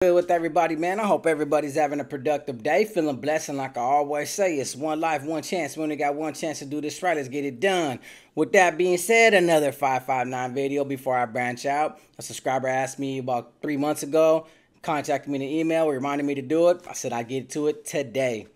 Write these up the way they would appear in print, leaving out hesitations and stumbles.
Good with everybody, man. I hope everybody's having a productive day, feeling blessed, and like I always say, it's one life, one chance. We only got one chance to do this right. Let's get it done. With that being said, another 559 video before I branch out. A subscriber asked me about 3 months ago, contacted me in an email, reminded me to do it. I said I'd get to it today.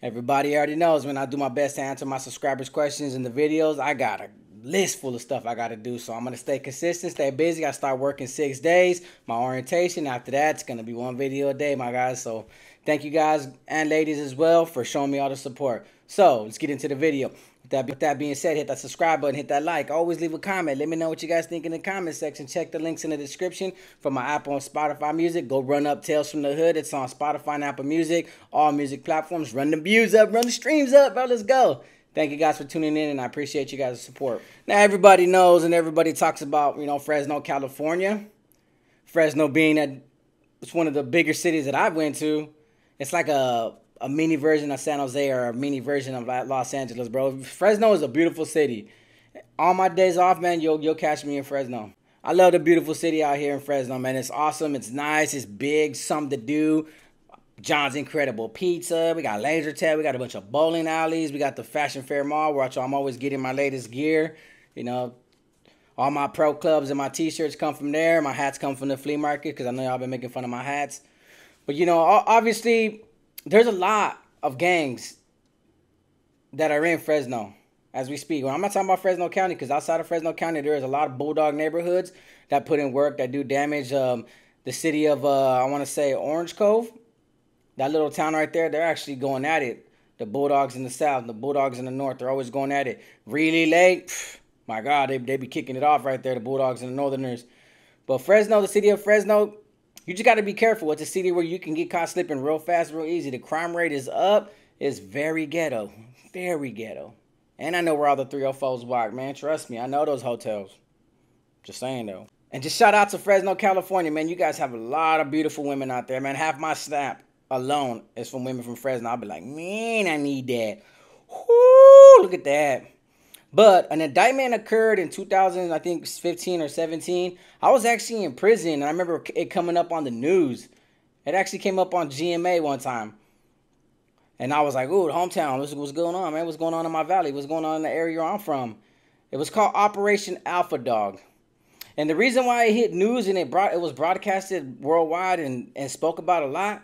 Everybody already knows when I do my best to answer my subscribers' questions in the videos, I got a list full of stuff I got to do. So I'm going to stay consistent, stay busy. I start working 6 days. My orientation, after that, it's going to be one video a day, my guys. So thank you guys and ladies as well for showing me all the support. So let's get into the video. With that being said, hit that subscribe button, hit that like. Always leave a comment. Let me know what you guys think in the comment section. Check the links in the description for my Apple and Spotify music. Go run up Tales from the Hood. It's on Spotify and Apple Music, all music platforms. Run the views up, run the streams up, bro. Let's go. Thank you guys for tuning in, and I appreciate you guys' support. Now, everybody knows and everybody talks about, Fresno, California. Fresno being it's one of the bigger cities that I've went to. It's like a mini version of San Jose or a mini version of Los Angeles, bro. Fresno is a beautiful city. All my days off, man, you'll catch me in Fresno. I love the beautiful city out here in Fresno, man. It's awesome. It's nice. It's big. Something to do. John's Incredible Pizza. We got laser tag. We got a bunch of bowling alleys. We got the Fashion Fair Mall where I'm always getting my latest gear. All my pro clubs and my t-shirts come from there. My hats come from the flea market because I know y'all been making fun of my hats. But, obviously, there's a lot of gangs that are in Fresno as we speak. Well, I'm not talking about Fresno County because outside of Fresno County, there is a lot of Bulldog neighborhoods that put in work, that do damage. The city of, I want to say, Orange Cove, that little town right there, they're actually going at it. The Bulldogs in the south, the Bulldogs in the north, they're always going at it. Really late, my God, they be kicking it off right there, the Bulldogs and the Northerners. But Fresno, the city of Fresno, you just got to be careful. It's a city where you can get caught slipping real fast, real easy. The crime rate is up. It's very ghetto. Very ghetto. And I know where all the 304s walk, man. Trust me. I know those hotels. Just saying, though. And just shout out to Fresno, California, man. You guys have a lot of beautiful women out there, man. Half my snap alone is from women from Fresno. I'll be like, man, I need that. Whoo, look at that. But an indictment occurred in 2000, I think 15 or 17. I was actually in prison, and I remember it coming up on the news. It actually came up on GMA one time. And I was like, ooh, the hometown, what's going on, man? What's going on in my valley? What's going on in the area I'm from? It was called Operation Alpha Dog. And the reason why it hit news and it was broadcasted worldwide and spoke about a lot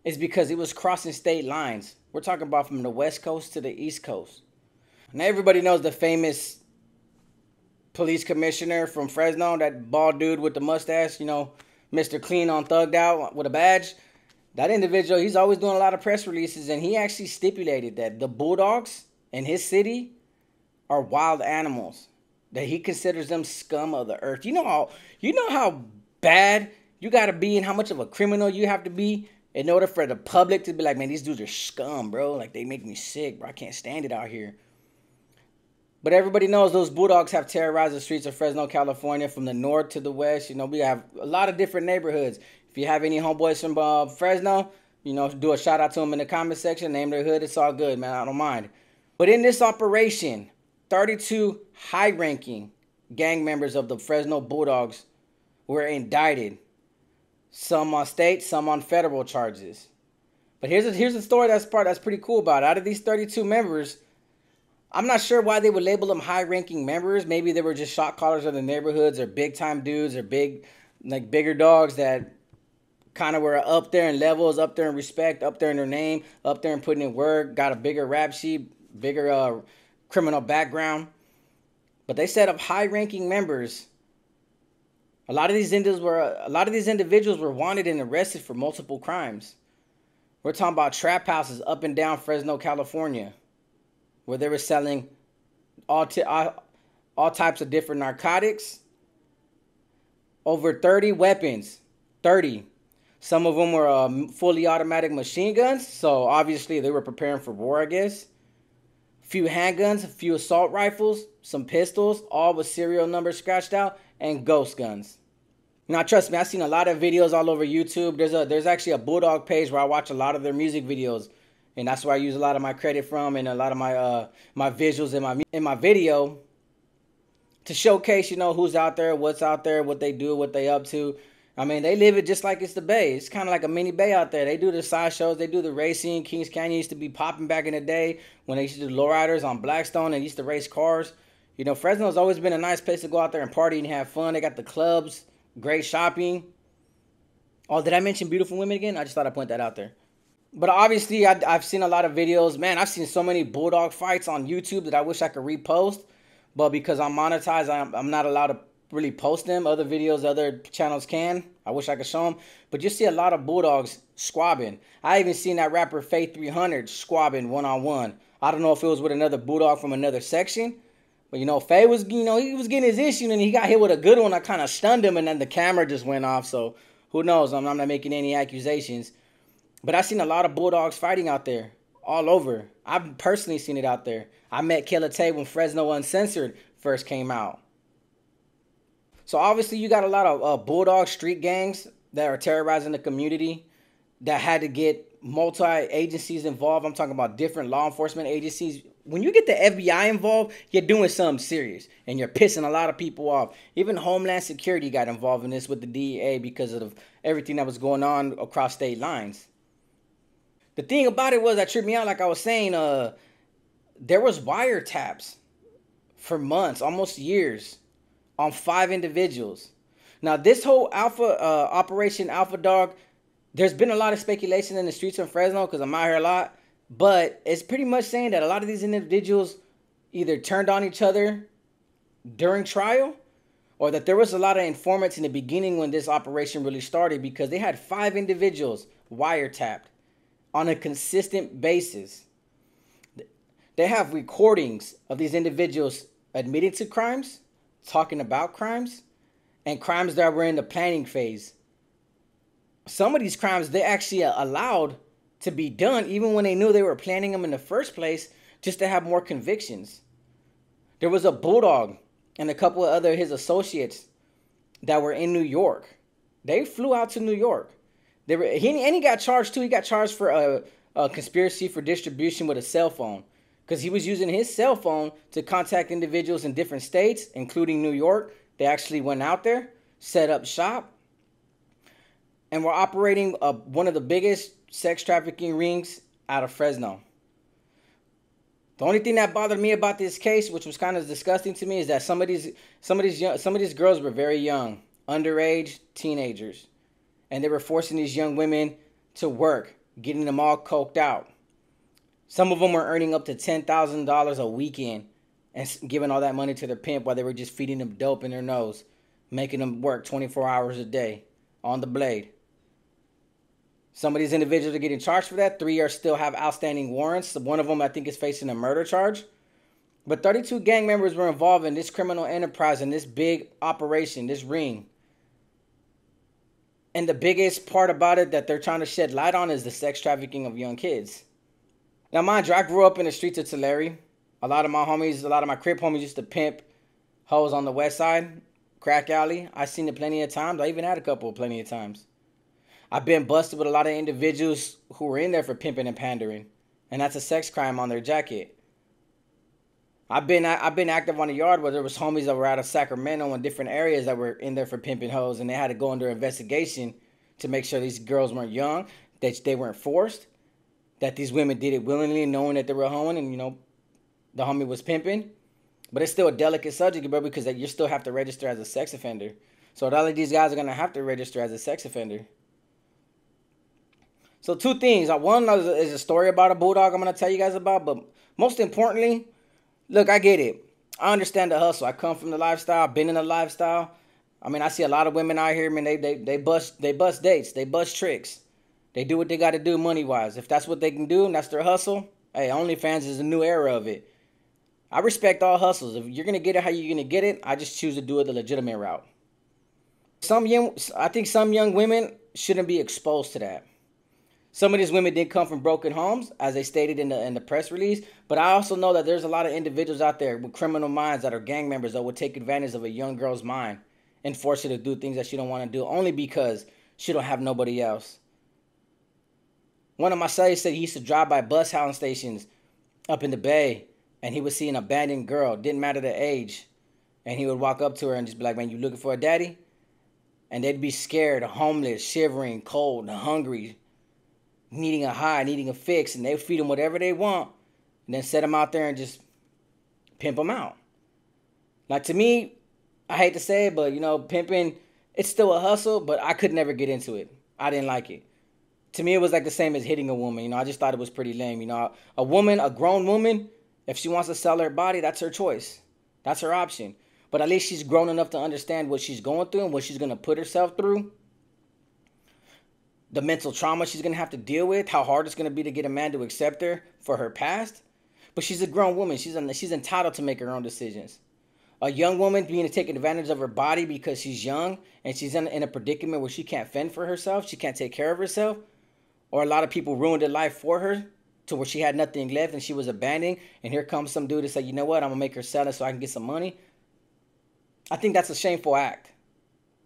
is because it was crossing state lines. We're talking about from the West Coast to the East Coast. Now, everybody knows the famous police commissioner from Fresno, that bald dude with the mustache, Mr. Clean on Thugged Out with a badge. That individual, he's always doing a lot of press releases, and he actually stipulated that the Bulldogs in his city are wild animals, that he considers them scum of the earth. You know how bad you got to be and how much of a criminal you have to be in order for the public to be like, man, these dudes are scum, bro. Like, they make me sick, bro. I can't stand it out here. But everybody knows those Bulldogs have terrorized the streets of Fresno, California, from the north to the west. We have a lot of different neighborhoods. If you have any homeboys from Fresno, do a shout out to them in the comment section. Name their hood. It's all good, man. I don't mind. But in this operation, 32 high-ranking gang members of the Fresno Bulldogs were indicted. Some on state, some on federal charges. But here's a story that's pretty cool about it. Out of these 32 members, I'm not sure why they would label them high-ranking members. Maybe they were just shot callers of the neighborhoods or big-time dudes or bigger dogs that kind of were up there in levels, up there in respect, up there in their name, up there and putting in work, got a bigger rap sheet, bigger criminal background. But they said of high-ranking members, a lot of these individuals were wanted and arrested for multiple crimes. We're talking about trap houses up and down Fresno, California, where they were selling all types of different narcotics. Over 30 weapons. 30. Some of them were fully automatic machine guns. So obviously they were preparing for war, I guess. A few handguns, a few assault rifles, some pistols, all with serial numbers scratched out, and ghost guns. Now, trust me, I've seen a lot of videos all over YouTube. There's actually a Bulldog page where I watch a lot of their music videos. And that's where I use a lot of my credit from and a lot of my visuals in my video to showcase, who's out there, what they do, what they up to. I mean, they live it just like it's the Bay. It's kind of like a mini Bay out there. They do the side shows, they do the racing. Kings Canyon used to be popping back in the day when they used to do lowriders on Blackstone and used to race cars. You know, Fresno's always been a nice place to go out there and party and have fun. They got the clubs, great shopping. Oh, did I mention beautiful women again? I just thought I'd point that out there. But obviously, I've seen a lot of videos. Man, I've seen so many Bulldog fights on YouTube that I wish I could repost. But because I'm monetized, I'm not allowed to really post them. Other videos, other channels can. I wish I could show them. But you see a lot of Bulldogs squabbing. I even seen that rapper Faith 300 squabbing one-on-one. I don't know if it was with another Bulldog from another section. But, you know, Faye was, you know, he was getting his issue. And he got hit with a good one. I kind of stunned him. And then the camera just went off. So, who knows? I'm not making any accusations. But I've seen a lot of Bulldogs fighting out there, all over. I've personally seen it out there. I met Killer Tay when Fresno Uncensored first came out. So obviously you got a lot of Bulldog street gangs that are terrorizing the community that had to get multi-agencies involved. I'm talking about different law enforcement agencies. When you get the FBI involved, you're doing something serious and you're pissing a lot of people off. Even Homeland Security got involved in this with the DEA because of everything that was going on across state lines. The thing about it was that tripped me out, like I was saying, there was wiretaps for months, almost years, on 5 individuals. Now, this whole Operation Alpha Dog, there's been a lot of speculation in the streets of Fresno because I'm out here a lot, but it's pretty much saying that a lot of these individuals either turned on each other during trial or that there was a lot of informants in the beginning when this operation really started because they had 5 individuals wiretapped on a consistent basis. They have recordings of these individuals admitting to crimes, talking about crimes, and crimes that were in the planning phase. Some of these crimes they actually allowed to be done even when they knew they were planning them in the first place just to have more convictions. There was a Bulldog and a couple of other his associates that were in New York. They flew out to New York. He got charged too. He got charged for a conspiracy for distribution with a cell phone because he was using his cell phone to contact individuals in different states, including New York. They actually went out there, set up shop, and were operating one of the biggest sex trafficking rings out of Fresno. The only thing that bothered me about this case, which was kind of disgusting to me, is that some of these girls were very young, underage, teenagers. And they were forcing these young women to work, getting them all coked out. Some of them were earning up to $10,000 a weekend and giving all that money to their pimp while they were just feeding them dope in their nose, making them work 24 hours a day on the blade. Some of these individuals are getting charged for that. 3 are still have outstanding warrants. One of them, I think, is facing a murder charge. But 32 gang members were involved in this criminal enterprise and this big operation, this ring. And the biggest part about it that they're trying to shed light on is the sex trafficking of young kids. Now, mind you, I grew up in the streets of Tulare. A lot of my crib homies used to pimp hoes on the west side, crack alley. I've seen it plenty of times. I even had a couple plenty of times. I've been busted with a lot of individuals who were in there for pimping and pandering. And that's a sex crime on their jacket. I've been active on the yard where there was homies that were out of Sacramento and different areas that were in there for pimping hoes, and they had to go under investigation to make sure these girls weren't young, that they weren't forced, that these women did it willingly, knowing that they were hoeing, and you know, the homie was pimping. But it's still a delicate subject, bro, because you still have to register as a sex offender. So all of these guys are gonna have to register as a sex offender. So 2 things. One is a story about a Bulldog I'm gonna tell you guys about, but most importantly, look, I get it. I understand the hustle. I come from the lifestyle, been in the lifestyle. I mean, I see a lot of women out here, man, they bust dates, they bust tricks. They do what they got to do money-wise. If that's what they can do and that's their hustle, hey, OnlyFans is a new era of it. I respect all hustles. If you're going to get it how you're going to get it, I just choose to do it the legitimate route. I think some young women shouldn't be exposed to that. Some of these women did come from broken homes, as they stated in the press release. But I also know that there's a lot of individuals out there with criminal minds that are gang members that would take advantage of a young girl's mind and force her to do things that she don't want to do only because she don't have nobody else. One of my cellies said he used to drive by bus housing stations up in the Bay, and he would see an abandoned girl, didn't matter the age, and he would walk up to her and just be like, "Man, you looking for a daddy?" And they'd be scared, homeless, shivering, cold, hungry, needing a high, needing a fix, and they feed them whatever they want, and then set them out there and just pimp them out. Like, to me, I hate to say it, but, pimping, it's still a hustle, but I could never get into it. I didn't like it. To me, it was like the same as hitting a woman. I just thought it was pretty lame. A woman, a grown woman, if she wants to sell her body, that's her choice. That's her option. But at least she's grown enough to understand what she's going through and what she's going to put herself through. The mental trauma she's going to have to deal with. How hard it's going to be to get a man to accept her for her past. But she's a grown woman. She's entitled to make her own decisions. A young woman being taking advantage of her body because she's young and she's in a predicament where she can't fend for herself. She can't take care of herself. Or a lot of people ruined their life for her to where she had nothing left and she was abandoned. And here comes some dude to say, you know what, I'm going to make her sell it so I can get some money. I think that's a shameful act.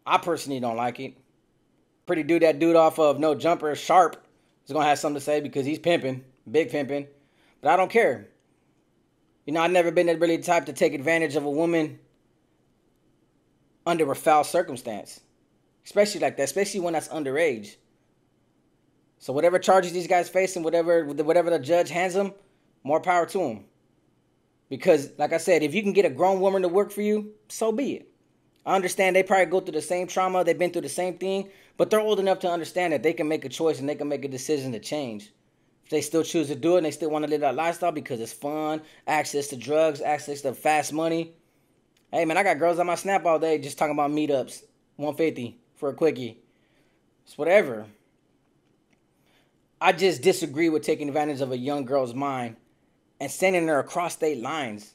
I personally don't like it. Pretty dude, that dude off of No Jumper, Sharp, is going to have something to say because he's pimping, big pimping. But I don't care. I've never been that really type to take advantage of a woman under a foul circumstance. Especially like that, especially when that's underage. So whatever charges these guys facing, whatever the judge hands them, more power to them. Because, like I said, if you can get a grown woman to work for you, so be it. I understand they probably go through the same trauma. They've been through the same thing. But they're old enough to understand that they can make a choice and they can make a decision to change. If they still choose to do it and they still want to live that lifestyle because it's fun, access to drugs, access to fast money. Hey, man, I got girls on my Snap all day just talking about meetups. 150 for a quickie. It's whatever. I just disagree with taking advantage of a young girl's mind and sending her across state lines.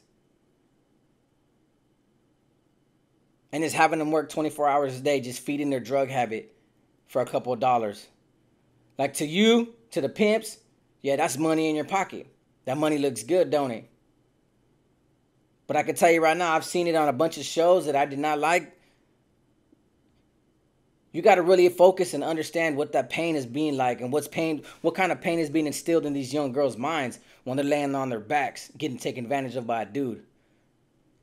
And just having them work 24 hours a day, just feeding their drug habit for a couple of dollars. Like, to you, to the pimps, yeah, that's money in your pocket. That money looks good, don't it? But I can tell you right now, I've seen it on a bunch of shows that I did not like. You got to really focus and understand what that pain is being like and what kind of pain is being instilled in these young girls' minds when they're laying on their backs, getting taken advantage of by a dude.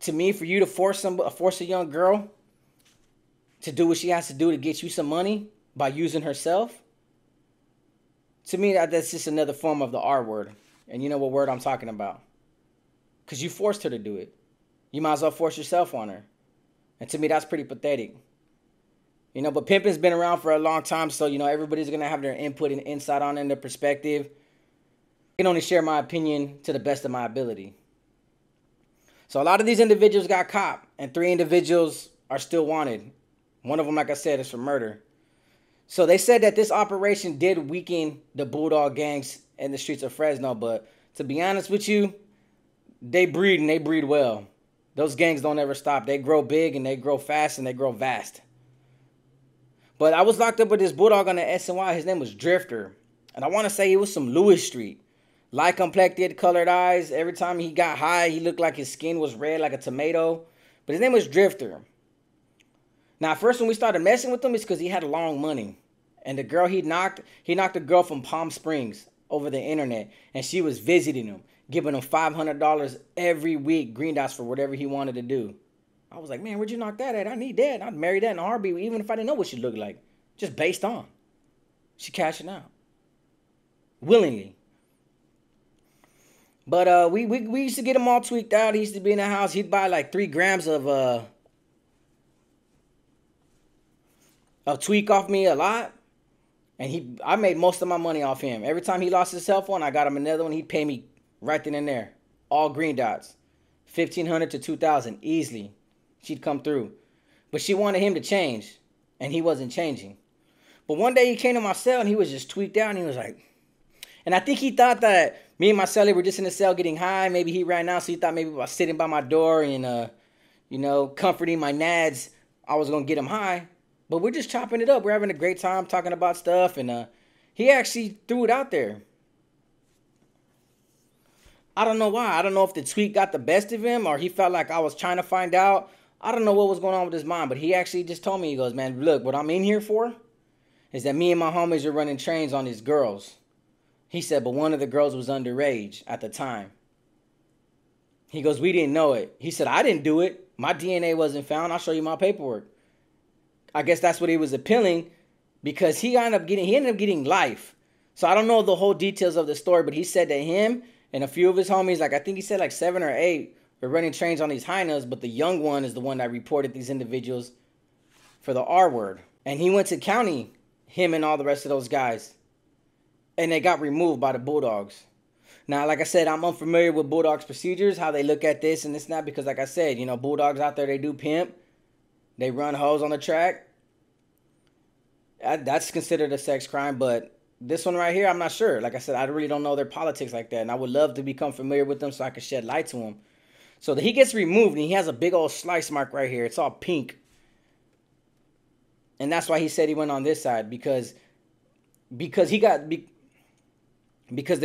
To me, for you to force a young girl to do what she has to do to get you some money by using herself, to me, that's just another form of the R word. And you know what word I'm talking about. Because you forced her to do it. You might as well force yourself on her. And to me, that's pretty pathetic. But pimping's been around for a long time, so, everybody's going to have their input and insight on it and their perspective. I can only share my opinion to the best of my ability. So a lot of these individuals got caught, and 3 individuals are still wanted. One of them, like I said, is for murder. So they said that this operation did weaken the Bulldog gangs in the streets of Fresno, but to be honest with you, they breed and they breed well. Those gangs don't ever stop. They grow big and they grow fast and they grow vast. But I was locked up with this Bulldog on the SNY. His name was Drifter. And I want to say he was some Lewis Street. Light complected, colored eyes. Every time he got high, he looked like his skin was red like a tomato. But his name was Drifter. Now, first when we started messing with him, it's because he had long money. And the girl he knocked a girl from Palm Springs over the internet. And she was visiting him, giving him $500 every week, green dots for whatever he wanted to do. I was like, man, where'd you knock that at? I need that. I'd marry that in a heartbeat, even if I didn't know what she looked like. Just based on. She cashing out. Willingly. But we used to get him all tweaked out. He used to be in the house. He'd buy like 3 grams of tweak off me a lot. And I made most of my money off him. Every time he lost his cell phone, I got him another one. He'd pay me right then and there. All green dots. $1,500 to $2,000 easily. She'd come through. But she wanted him to change. And he wasn't changing. But one day he came to my cell and he was just tweaked out. And he was like... And I think he thought that me and my cellie were just in the cell getting high. Maybe he ran out. So he thought maybe by sitting by my door and, comforting my nads, I was going to get him high. But we're just chopping it up. We're having a great time talking about stuff. And he actually threw it out there. I don't know why. I don't know if the tweak got the best of him or he felt like I was trying to find out. I don't know what was going on with his mind, but he actually just told me, he goes, man, look, what I'm in here for is that me and my homies are running trains on these girls. He said, but one of the girls was underage at the time. He goes, we didn't know it. He said, I didn't do it. My DNA wasn't found. I'll show you my paperwork. I guess that's what he was appealing, because he ended up getting life. So I don't know the whole details of the story, but he said that him and a few of his homies, like I think he said like 7 or 8, were running trains on these hyenas, but the young one is the one that reported these individuals for the R word. And he went to county, him and all the rest of those guys. And they got removed by the Bulldogs. Now, like I said, I'm unfamiliar with Bulldogs procedures, how they look at this and this and that, because like I said, you know, Bulldogs out there, they do pimp. They run hoes on the track. That's considered a sex crime, but this one right here, I'm not sure. Like I said, I really don't know their politics like that, and I would love to become familiar with them so I could shed light to them. So he gets removed, and he has a big old slice mark right here. It's all pink. And that's why he said he went on this side, because the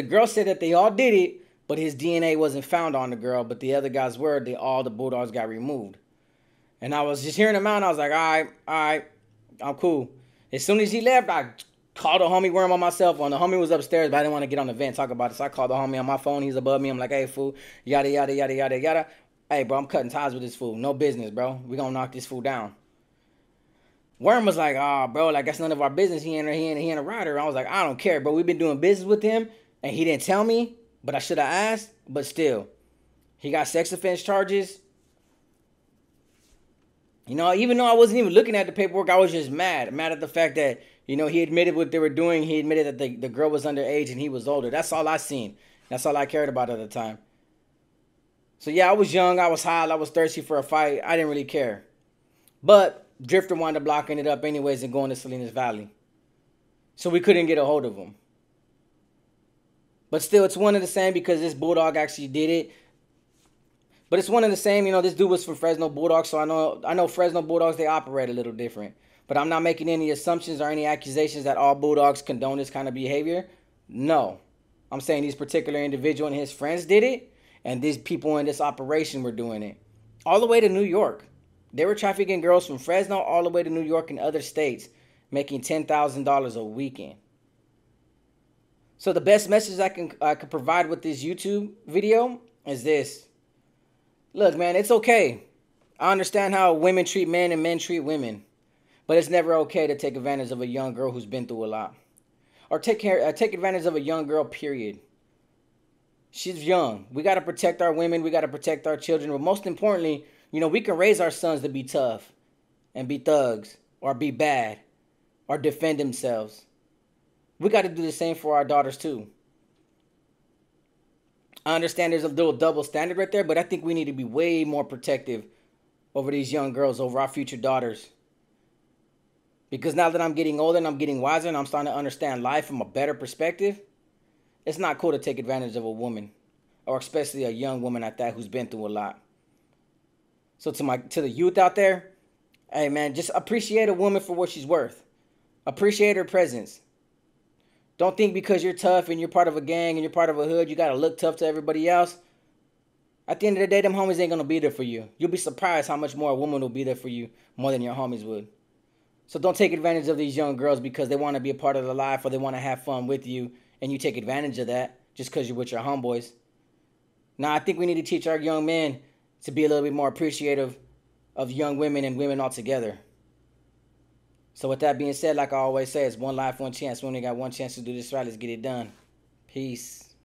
girl said that they all did it, but his DNA wasn't found on the girl, but the other guys were. All the Bulldogs got removed. And I was just hearing him out, and I was like, all right, I'm cool. As soon as he left, I called a homie Worm on my cell phone. The homie was upstairs, but I didn't want to get on the vent and talk about it. So I called the homie on my phone. He's above me. I'm like, hey, fool, yada, yada, yada, yada, yada. Hey, bro, I'm cutting ties with this fool. No business, bro. We gonna knock this fool down. Worm was like, oh, bro, like, that's none of our business. He ain't a rider. I was like, I don't care, bro. We've been doing business with him, and he didn't tell me, but I should have asked. But still, he got sex offense charges. You know, even though I wasn't even looking at the paperwork, I was just mad. Mad at the fact that, you know, he admitted what they were doing. He admitted that the girl was underage and he was older. That's all I seen. That's all I cared about at the time. So, yeah, I was young. I was hot. I was thirsty for a fight. I didn't really care. But Drifter wound up blocking it up anyways and going to Salinas Valley. So we couldn't get a hold of him. But still, it's one and the same, because this Bulldog actually did it. But it's one and the same. You know, this dude was from Fresno Bulldogs, so I know Fresno Bulldogs, they operate a little different. But I'm not making any assumptions or any accusations that all Bulldogs condone this kind of behavior. No. I'm saying these particular individual and his friends did it, and these people in this operation were doing it. All the way to New York. They were trafficking girls from Fresno all the way to New York and other states, making $10,000 a weekend. So the best message I could provide with this YouTube video is this. Look, man, it's okay. I understand how women treat men and men treat women. But it's never okay to take advantage of a young girl who's been through a lot. Or take advantage of a young girl, period. She's young. We got to protect our women. We got to protect our children. But most importantly, you know, we can raise our sons to be tough and be thugs or be bad or defend themselves. We got to do the same for our daughters, too. I understand there's a little double standard right there, but I think we need to be way more protective over these young girls, over our future daughters. Because now that I'm getting older and I'm getting wiser and I'm starting to understand life from a better perspective, it's not cool to take advantage of a woman, or especially a young woman at that who's been through a lot. So to the youth out there, hey man, just appreciate a woman for what she's worth. Appreciate her presence. Don't think because you're tough and you're part of a gang and you're part of a hood, you got to look tough to everybody else. At the end of the day, them homies ain't going to be there for you. You'll be surprised how much more a woman will be there for you more than your homies would. So don't take advantage of these young girls because they want to be a part of the life or they want to have fun with you, and you take advantage of that just because you're with your homeboys. Now, I think we need to teach our young men to be a little bit more appreciative of young women and women altogether. So with that being said, like I always say, it's one life, one chance. We only got one chance to do this right. Let's get it done. Peace.